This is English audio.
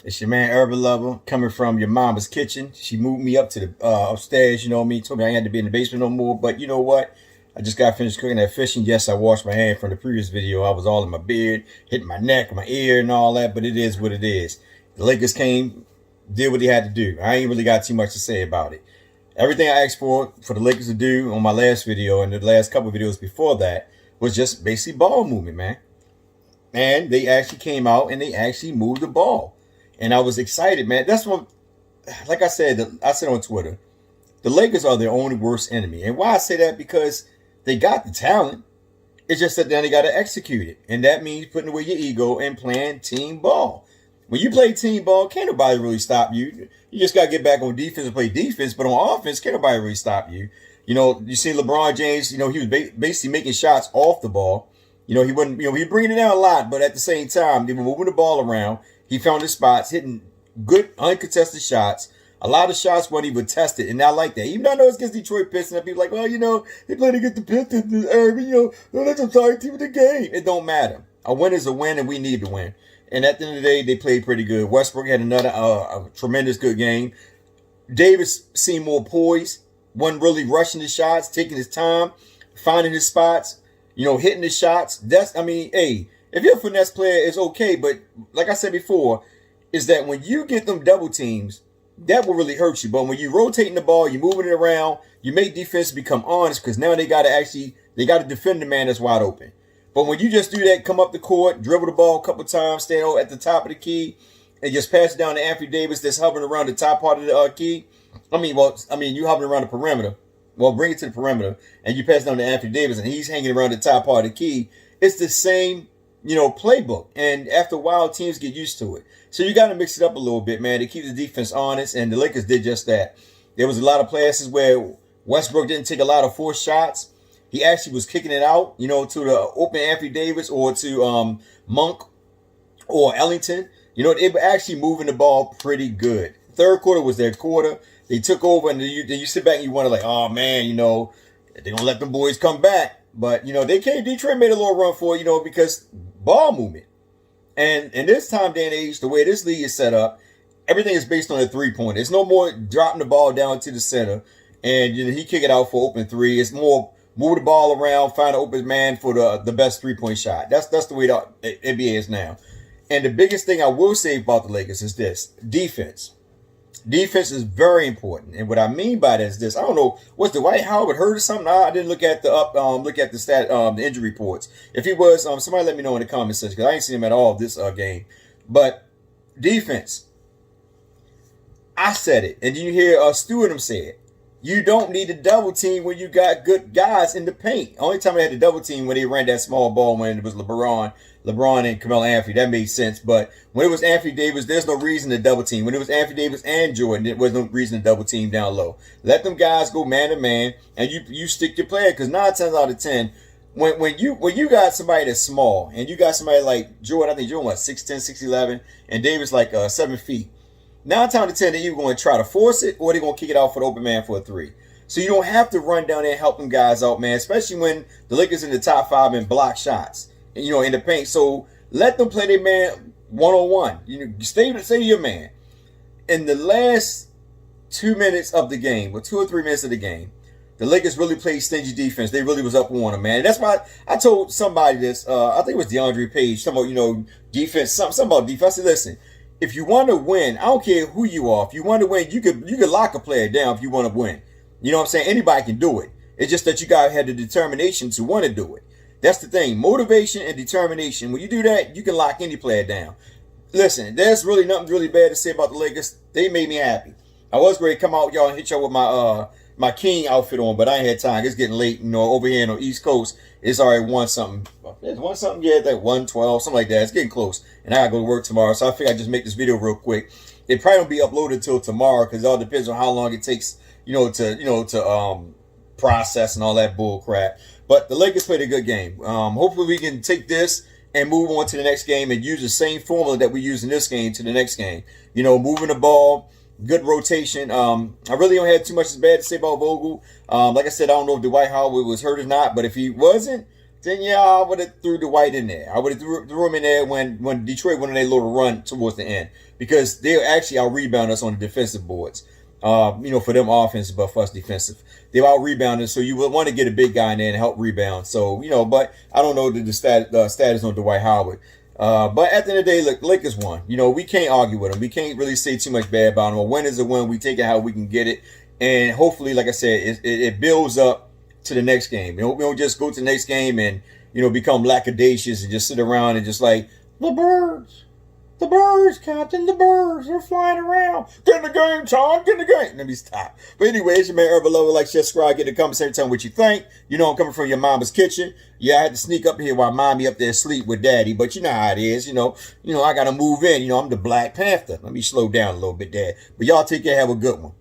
It's your man Urban Lover coming from your mama's kitchen. She moved me up to the upstairs, you know what I mean? Told me I had to be in the basement no more. But you know what? I just got finished cooking that fish, and yes, I washed my hand from the previous video. I was all in my beard, hitting my neck, my ear, and all that, but it is what it is. The Lakers came, did what they had to do. I ain't really got too much to say about it. Everything I asked for the Lakers to do on my last video and the last couple of videos before that was just basically ball movement, man. And they actually came out and they actually moved the ball. And I was excited, man. That's what, like I said on Twitter, the Lakers are their only worst enemy. And why I say that? Because they got the talent. It's just that then they got to execute it. And that means putting away your ego and playing team ball. When you play team ball, can't nobody really stop you. You just got to get back on defense and play defense. But on offense, can't nobody really stop you. You know, you see LeBron James, he was basically making shots off the ball. He wasn't, he bringing it down a lot, but at the same time, they were moving the ball around. He found his spots, hitting good uncontested shots. A lot of shots when he would test it, and I like that. Even though I know it's against Detroit Pistons, people like, well, they played against the Pistons, that's a sorry team of the game. It don't matter. A win is a win, and we need to win. And at the end of the day, they played pretty good. Westbrook had another a tremendous good game. Davis seemed more poised, wasn't really rushing the shots, taking his time, finding his spots, hitting the shots. If you're a finesse player, it's okay. But like I said before, is that when you get them double teams, that will really hurt you. But when you're rotating the ball, you're moving it around, you make defense become honest because now they got to defend the man that's wide open. But when you just do that, come up the court, dribble the ball a couple times, stand at the top of the key, and just pass it down to Anthony Davis that's hovering around the top part of the key. You hovering around the perimeter. Well, bring it to the perimeter, and you pass it down to Anthony Davis, and he's hanging around the top part of the key. It's the same, playbook. And after a while, teams get used to it. So you got to mix it up a little bit, man, to keep the defense honest, and the Lakers did just that. There was a lot of places where Westbrook didn't take a lot of forced shots. He actually was kicking it out, to the open Anthony Davis or to Monk or Ellington. They were actually moving the ball pretty good. Third quarter was their quarter. They took over, and then you sit back and you wonder, like, oh, man, they're going to let them boys come back. But, they came. Detroit made a little run for it, because ball movement. And in this time, day and age, the way this league is set up, everything is based on a three-pointer. It's no more dropping the ball down to the center, and he kick it out for open three. It's more move the ball around, find an open man for the best three-point shot. That's the way the NBA is now. And the biggest thing I will say about the Lakers is this: defense. Defense is very important, and what I mean by that is this. I don't know, was Dwight Howard hurt or something? I didn't look at the injury reports. If he was, somebody let me know in the comments section because I ain't seen him at all this game. But defense, I said it, and you hear Stu and them say it. You don't need a double team when you got good guys in the paint. Only time they had the double team when they ran that small ball when it was LeBron and Carmelo Anthony. That made sense. But when it was Anthony Davis, there's no reason to double team. When it was Anthony Davis and Jordan, there was no reason to double team down low. Let them guys go man to man, and you stick your player. Because 9 times out of 10, when you got somebody that's small, and you got somebody like Jordan, I think Jordan was 6'10", 6'11", and Davis like 7 feet. 9 times out of 10, they're either going to try to force it or they're going to kick it out for the open man for a three. So you don't have to run down there and help them guys out, man, especially when the Lakers in the top 5 and block shots, in the paint. So let them play their man one-on-one. Stay your man. In the last 2 minutes of the game, or 2 or 3 minutes of the game, the Lakers really played stingy defense. They really was up on them, man. And that's why I told somebody this. I think it was DeAndre Page, something about, defense, something about defense. I said, listen, if you want to win, I don't care who you are. If you want to win, you could lock a player down if you want to win. You know what I'm saying? Anybody can do it. It's just that you got to have the determination to want to do it. That's the thing. Motivation and determination. When you do that, you can lock any player down. Listen, there's really nothing really bad to say about the Lakers. They made me happy. I was ready to come out, y'all, and hit y'all with my King outfit on, but I ain't had time. It's getting late, over here on the East Coast. It's already 1-something. It's 1-something, yeah, like 1:12, something like that. It's getting close. And I gotta go to work tomorrow, so I figured I'd just make this video real quick. It probably won't be uploaded until tomorrow because it all depends on how long it takes, to process and all that bull crap. But the Lakers played a good game. Hopefully we can take this and move on to the next game and use the same formula that we use in this game to the next game. Moving the ball, good rotation. I really don't have too much bad to say about Vogel. Like I said, I don't know if Dwight Howard was hurt or not, but if he wasn't, then yeah, I would have threw Dwight in there. I would have threw him in there when Detroit went on their little run towards the end, because they'll actually out rebound us on the defensive boards. For them offensive, but for us defensive, they've out rebounded. So you would want to get a big guy in there and help rebound. So but I don't know the status on Dwight Howard. But at the end of the day, look, Lakers won. We can't argue with them. We can't really say too much bad about them. A win is a win. We take it how we can get it, and hopefully, like I said, it builds up to the next game. We don't just go to the next game and become lackadaisious and just sit around and just like the birds. The birds, Captain, the birds, they're flying around. Get in the game, Tom, get in the game. Let me stop. But anyway, it's your man, Urban Lover. Like, share, subscribe, get in the comments every time what you think. I'm coming from your mama's kitchen. Yeah, I had to sneak up here while mommy up there asleep with daddy. But you know how it is, I got to move in. I'm the Black Panther. Let me slow down a little bit, Dad. But y'all take care. Have a good one.